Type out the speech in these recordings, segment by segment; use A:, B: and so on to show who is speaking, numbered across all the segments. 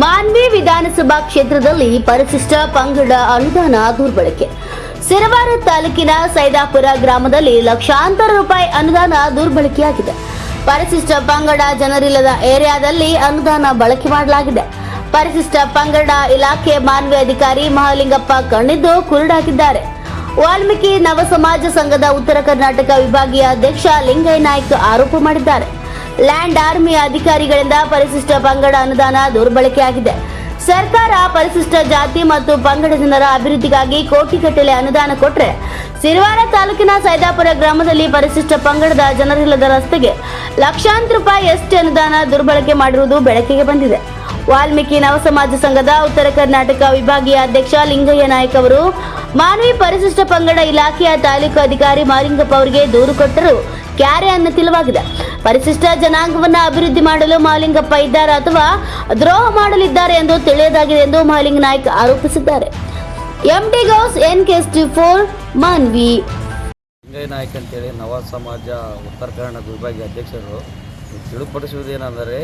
A: ಮಾನ್ವಿ ವಿಧಾನಸಭಾ ಕ್ಷೇತ್ರದಲ್ಲಿ ಪರಿಶಿಷ್ಟ ಪಂಗಡ ಅನುದಾನ ದುರ್ಬಳಕೆ. ಸಿರವಾರ ತಾಲೂಕಿನ ಸೈದಾಪುರ ಗ್ರಾಮದಲ್ಲಿ ಲಕ್ಷಾಂತರ ರೂಪಾಯಿ ಅನುದಾನ ದುರ್ಬಳಕೆಯಾಗಿದೆ. ಪರಿಶಿಷ್ಟ ಪಂಗಡ ಜನರಿಲ್ಲದ ಏರಿಯಾದಲ್ಲಿ ಅನುದಾನ ಬಳಕೆ ಮಾಡಲಾಗಿದೆ. ಪರಿಶಿಷ್ಟ ಪಂಗಡ ಇಲಾಖೆ ಮಾನ್ವಿ ಅಧಿಕಾರಿ ಮಹಾಲಿಂಗಪ್ಪ ಕಣ್ಣಿದ್ದು ಕುರುಡಾಗಿದ್ದಾರೆ. ವಾಲ್ಮೀಕಿ ನವ ಸಮಾಜ ಸಂಘದ ಉತ್ತರ ಕರ್ನಾಟಕ ವಿಭಾಗೀಯ ಅಧ್ಯಕ್ಷ ಲಿಂಗಯ್ಯ ನಾಯ್ಕ ಆರೋಪ ಮಾಡಿದ್ದಾರೆ. ಲ್ಯಾಂಡ್ ಆರ್ಮಿ ಅಧಿಕಾರಿಗಳಿಂದ ಪರಿಶಿಷ್ಟ ಪಂಗಡ ಅನುದಾನ ದುರ್ಬಳಕೆಯಾಗಿದೆ. ಸರ್ಕಾರ ಪರಿಶಿಷ್ಟ ಜಾತಿ ಮತ್ತು ಪಂಗಡ ಜನರ ಅಭಿವೃದ್ಧಿಗಾಗಿ ಕೋಟಿಗಟ್ಟಲೆ ಅನುದಾನ ಕೊಟ್ಟರೆ ಸಿರವಾರ ತಾಲೂಕಿನ ಸೈದಾಪುರ ಗ್ರಾಮದಲ್ಲಿ ಪರಿಶಿಷ್ಟ ಪಂಗಡದ ಜನರಿಲ್ಲದ ರಸ್ತೆಗೆ ಲಕ್ಷಾಂತರ ರೂಪಾಯಿ ಎಸ್ಟಿ ಅನುದಾನ ದುರ್ಬಳಕೆ ಮಾಡಿರುವುದು ಬೆಳಕಿಗೆ ಬಂದಿದೆ. ವಾಲ್ಮೀಕಿ ನವ ಸಮಾಜ ಸಂಘದ ಉತ್ತರ ಕರ್ನಾಟಕ ವಿಭಾಗೀಯ ಅಧ್ಯಕ್ಷ ಲಿಂಗಯ್ಯ ನಾಯ್ಕ ಅವರು ಮಾನ್ವಿ ಪರಿಶಿಷ್ಟ ಪಂಗಡ ಇಲಾಖೆಯ ತಾಲೂಕು ಅಧಿಕಾರಿ ಮಾಲಿಂಗಪ್ಪ ಅವರಿಗೆ ದೂರು ಕೊಟ್ಟರು ಕ್ಯಾರೆ ಅನ್ನತಿಲವಾಗಿದೆ. ಪರಿಶಿಷ್ಟ ಜನಾಂಗವನ್ನು ಅಭಿವೃದ್ಧಿ ಮಾಡಲು ಮಾಲಿಂಗಪ್ಪ ಇದ್ದಾರೆ ಅಥವಾ ದ್ರೋಹ ಮಾಡಲಿದ್ದಾರೆ ಎಂದು ತಿಳಿಯದಾಗಿದೆ ಎಂದು ಮಾಲಿಂಗ ನಾಯ್ಕ ಆರೋಪಿಸಿದ್ದಾರೆ. ಎಂಟಿ ಗೌಸ್ NK64 ಮಾನ್ವಿ.
B: ಲಿಂಗಯ್ಯ ನಾಯ್ಕ ಅಂತೇಳಿ ನವ ಸಮಾಜ ಉತ್ತರ ಕರ್ನಾಟಕ ವಿಭಾಗೀಯ ಅಧ್ಯಕ್ಷರು ತಿಳಿಪಡಿಸುವುದೇನೆಂದರೆ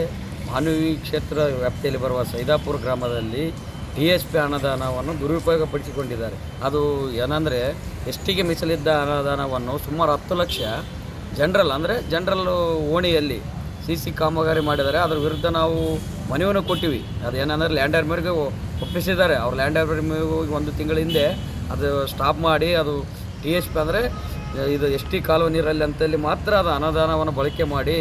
B: ಮಾನ್ವಿ ಕ್ಷೇತ್ರ ವ್ಯಾಪ್ತಿಯಲ್ಲಿ ಬರುವ ಸೈದಾಪುರ ಗ್ರಾಮದಲ್ಲಿ TSP ಅನುದಾನವನ್ನು ದುರುಪಯೋಗಪಡಿಸಿಕೊಂಡಿದ್ದಾರೆ. ಅದು ಏನಂದರೆ ಎಸ್ಟಿಗೆ ಮೀಸಲಿದ್ದ ಅನುದಾನವನ್ನು ಸುಮಾರು 10 ಲಕ್ಷ ಜನರಲ್ ಓಣಿಯಲ್ಲಿ CC ಕಾಮಗಾರಿ ಮಾಡಿದ್ದಾರೆ. ಅದರ ವಿರುದ್ಧ ನಾವು ಮನವಿಯನ್ನು ಕೊಟ್ಟಿವಿ. ಅದೇನೆಂದರೆ ಲ್ಯಾಂಡ್ ಆರ್ಮಿಯವರಿಗೆ ಒಪ್ಪಿಸಿದ್ದಾರೆ. ಅವ್ರು ಲ್ಯಾಂಡ್ ಆರ್ಮಿಗೆ ಹೋಗಿ 1 ತಿಂಗಳ ಹಿಂದೆ ಅದು ಸ್ಟಾಪ್ ಮಾಡಿ ಅದು TSP ಅಂದರೆ ಇದು ST ಕಾಲುವೆ ನೀರಲ್ಲಿ ಅಂತಲ್ಲಿ ಮಾತ್ರ ಅದು ಅನುದಾನವನ್ನು ಬಳಕೆ ಮಾಡಿ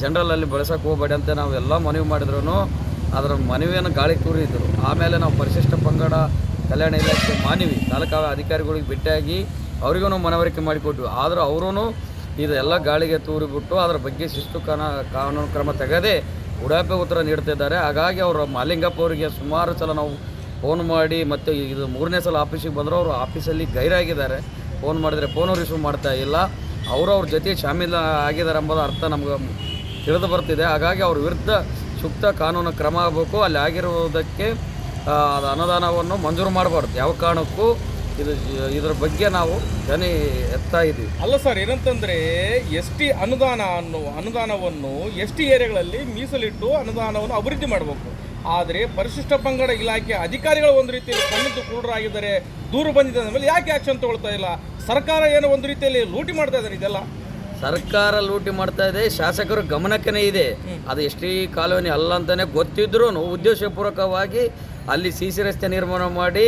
B: ಜನರಲಲ್ಲಿ ಬಳಸೋಕೆ ಹೋಗಬೇಡಿ ಅಂತ ನಾವು ಎಲ್ಲ ಮನವಿ ಮಾಡಿದ್ರು ಅದರ ಮನವಿಯನ್ನು ಗಾಳಿ ತೂರಿದ್ರು. ಆಮೇಲೆ ನಾವು ಪರಿಶಿಷ್ಟ ಪಂಗಡ ಕಲ್ಯಾಣ ಇಲಾಖೆ ಮಾನ್ವಿ ತಾಲೂಕಾ ಅಧಿಕಾರಿಗಳಿಗೆ ಭೇಟಿಯಾಗಿ ಅವರಿಗೂ ಮನವರಿಕೆ ಮಾಡಿಕೊಟ್ವಿ. ಆದರೂ ಅವರೂ ಇದೆಲ್ಲ ಗಾಳಿಗೆ ತೂರಿಬಿಟ್ಟು ಅದರ ಬಗ್ಗೆ ಶಿಸ್ತು ಕಾನೂನು ಕ್ರಮ ತೆಗೆದೇ ಉಡಾಪೆ ಉತ್ತರ ನೀಡ್ತಿದ್ದಾರೆ. ಹಾಗಾಗಿ ಅವರು ಮಾಲಿಂಗಪ್ಪ ಅವರಿಗೆ ಸುಮಾರು ಸಲ ನಾವು ಫೋನ್ ಮಾಡಿ ಮತ್ತು ಇದು 3ನೇ ಸಲ ಆಫೀಸಿಗೆ ಬಂದರೂ ಅವರು ಆಫೀಸಲ್ಲಿ ಗೈರಾಗಿದ್ದಾರೆ. ಫೋನ್ ಮಾಡಿದರೆ ಫೋನು ರಿಸೀವ್ ಮಾಡ್ತಾ ಇಲ್ಲ. ಅವ್ರ ಜೊತೆ ಶಾಮೀಲು ಆಗಿದ್ದಾರೆ ಎಂಬುದು ಅರ್ಥ ನಮ್ಗೆ ತಿಳಿದು ಬರ್ತಿದೆ. ಹಾಗಾಗಿ ಅವ್ರ ವಿರುದ್ಧ ಸೂಕ್ತ ಕಾನೂನು ಕ್ರಮ ಆಗಬೇಕು. ಅಲ್ಲಿ ಆಗಿರುವುದಕ್ಕೆ ಅನುದಾನವನ್ನು ಮಂಜೂರು ಮಾಡಬಾರ್ದು. ಯಾವ ಕಾರಣಕ್ಕೂ ಇದರ ಬಗ್ಗೆ ನಾವು ಧ್ವನಿ ಎತ್ತಾ ಇದ್ದೀವಿ.
C: ಅಲ್ಲ ಸರ್, ಏನಂತಂದರೆ ST ಅನುದಾನವನ್ನು ST ಏರಿಯಾಗಳಲ್ಲಿ ಮೀಸಲಿಟ್ಟು ಅನುದಾನವನ್ನು ಅಭಿವೃದ್ಧಿ ಮಾಡಬೇಕು. ಆದರೆ ಪರಿಶಿಷ್ಟ ಪಂಗಡ ಇಲಾಖೆ ಅಧಿಕಾರಿಗಳು ಒಂದು ರೀತಿಯಲ್ಲಿ ಕಣ್ಣಿದ್ದು ಕುರುಡರಾಗಿದ್ದಾರೆ. ದೂರು ಬಂದಿದೆ ಅಂದಮೇಲೆ ಯಾಕೆ ಆ್ಯಕ್ಷನ್ ತಗೊಳ್ತಾ ಇಲ್ಲ? ಸರ್ಕಾರ ಏನೋ ಒಂದು ರೀತಿಯಲ್ಲಿ ಲೂಟಿ ಮಾಡ್ತಾ ಇದ್ದಾರೆ. ಇದೆಲ್ಲ
B: ಸರ್ಕಾರ ಲೂಟಿ ಮಾಡ್ತಾ ಇದೆ, ಶಾಸಕರ ಗಮನಕ್ಕೇ ಇದೆ. ಅದು ST ಕಾಲೋನಿ ಅಲ್ಲ ಅಂತಲೇ ಗೊತ್ತಿದ್ರೂ ಉದ್ದೇಶಪೂರ್ವಕವಾಗಿ ಅಲ್ಲಿ CC ರಸ್ತೆ ನಿರ್ಮಾಣ ಮಾಡಿ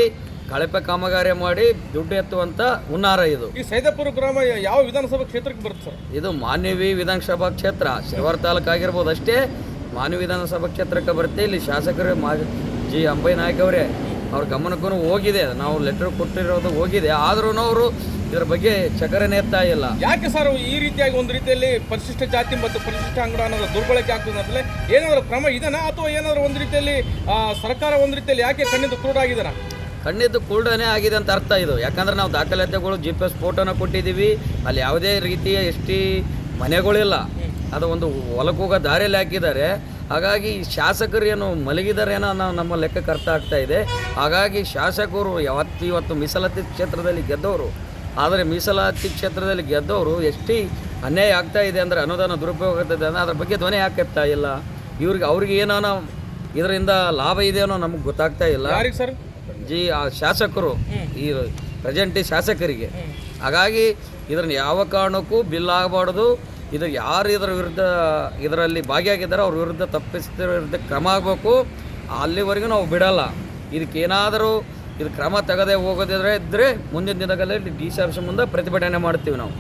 B: ಕಳಪೆ ಕಾಮಗಾರಿ ಮಾಡಿ ದುಡ್ಡು ಎತ್ತುವಂಥ ಹುನ್ನಾರ ಇದು.
C: ಈ ಸೈದಾಪುರ ಗ್ರಾಮ ಯಾವ ವಿಧಾನಸಭಾ ಕ್ಷೇತ್ರಕ್ಕೆ ಬರುತ್ತೆ ಸರ್?
B: ಇದು ಮಾನ್ವಿ ವಿಧಾನಸಭಾ ಕ್ಷೇತ್ರ ಶಿರವಾರ ತಾಲೂಕು ಆಗಿರ್ಬೋದು ಅಷ್ಟೇ. ಮಾನ್ವಿ ವಿಧಾನಸಭಾ ಕ್ಷೇತ್ರಕ್ಕೆ ಬರುತ್ತೆ. ಇಲ್ಲಿ ಶಾಸಕರು G. ಅಂಬಯ್ಯ ನಾಯ್ಕ ಅವರೇ ಅವ್ರ ಗಮನಕ್ಕೂ ಹೋಗಿದೆ. ನಾವು ಲೆಟರ್ ಕೊಟ್ಟಿರೋದು ಹೋಗಿದೆ. ಆದ್ರೂ ಅವರು ಇದರ ಬಗ್ಗೆ ಚಕರನೇ ಎತ್ತಾ ಇಲ್ಲ.
C: ಯಾಕೆ ಸರ್ ಈ ರೀತಿಯಾಗಿ ಒಂದು ರೀತಿಯಲ್ಲಿ ಪರಿಶಿಷ್ಟ ಜಾತಿ ಮತ್ತು ಪರಿಶಿಷ್ಟ ಅಂಗಡ ಅನ್ನೋದು ದುರ್ಬಳಕೆ ಆಗ್ತದೆ ಅಂದರೆ ಏನಾದರೂ ಕ್ರಮ ಇದೆನಾ ಅಥವಾ ಏನಾದರೂ ಒಂದು ರೀತಿಯಲ್ಲಿ ಸರ್ಕಾರ ಒಂದು ರೀತಿಯಲ್ಲಿ ಯಾಕೆ ಕಣ್ಣಿದ್ದು ಕುರುಡಾಗಿದ್ದಾನ?
B: ಕಣ್ಣಿದ್ದು ಕುರುಡನೇ ಆಗಿದೆ ಅಂತ ಅರ್ಥ ಇದು. ಯಾಕಂದರೆ ನಾವು ದಾಖಲಾತಿಗಳು GPS ಫೋಟೋನ ಕೊಟ್ಟಿದ್ದೀವಿ. ಅಲ್ಲಿ ಯಾವುದೇ ರೀತಿಯ ST ಮನೆಗಳಿಲ್ಲ. ಅದು ಒಂದು ಹೊಲಕ್ಕೆ ಹೋಗೋ ದಾರಿಯಲ್ಲಿ ಹಾಕಿದ್ದಾರೆ. ಹಾಗಾಗಿ ಶಾಸಕರು ಏನು ಮಲಗಿದಾರೇನೋ ನಮ್ಮ ಲೆಕ್ಕಕ್ಕೆ ಅರ್ಥ ಆಗ್ತಾ ಇದೆ. ಹಾಗಾಗಿ ಶಾಸಕರು ಇವತ್ತು ಮೀಸಲಾತಿ ಕ್ಷೇತ್ರದಲ್ಲಿ ಗೆದ್ದವರು. ಆದರೆ ಮೀಸಲಾತಿ ಕ್ಷೇತ್ರದಲ್ಲಿ ಗೆದ್ದವರು ST ಅನ್ಯಾಯ ಆಗ್ತಾ ಇದೆ ಅಂದರೆ ಅನುದಾನ ದುರುಪಯೋಗ ಆಗ್ತದೆ ಅಂದರೆ ಅದ್ರ ಬಗ್ಗೆ ಧ್ವನಿ ಹಾಕ್ತಾ ಇಲ್ಲ. ಅವ್ರಿಗೆ ಏನೋ ಇದರಿಂದ ಲಾಭ ಇದೆಯೋ ನಮಗೆ ಗೊತ್ತಾಗ್ತಾ ಇಲ್ಲ.
C: ಯಾರಿಗೆ ಸರ್?
B: ಶಾಸಕರು ಈ ಪ್ರೆಸೆಂಟ್ ಶಾಸಕರಿಗೆ. ಹಾಗಾಗಿ ಇದನ್ನು ಯಾವ ಕಾರಣಕ್ಕೂ ಬಿಲ್ ಆಗಬಾರ್ದು. ಇದು ಯಾರು ಇದರ ವಿರುದ್ಧ ಇದರಲ್ಲಿ ಭಾಗಿಯಾಗಿದ್ದಾರೆ ಅವ್ರ ವಿರುದ್ಧ ತಪ್ಪಿಸಿದ ವಿರುದ್ಧ ಕ್ರಮ ಆಗಬೇಕು. ಅಲ್ಲಿವರೆಗೂ ನಾವು ಬಿಡಲ್ಲ. ಇದಕ್ಕೇನಾದರೂ ಇದು ಕ್ರಮ ತೆಗೆದೇ ಹೋಗೋದಿದ್ರೆ ಮುಂದಿನ ದಿನಗಳಲ್ಲಿ DC ಆಫೀಸ್ ಮುಂದೆ ಪ್ರತಿಭಟನೆ ಮಾಡ್ತೀವಿ ನಾವು.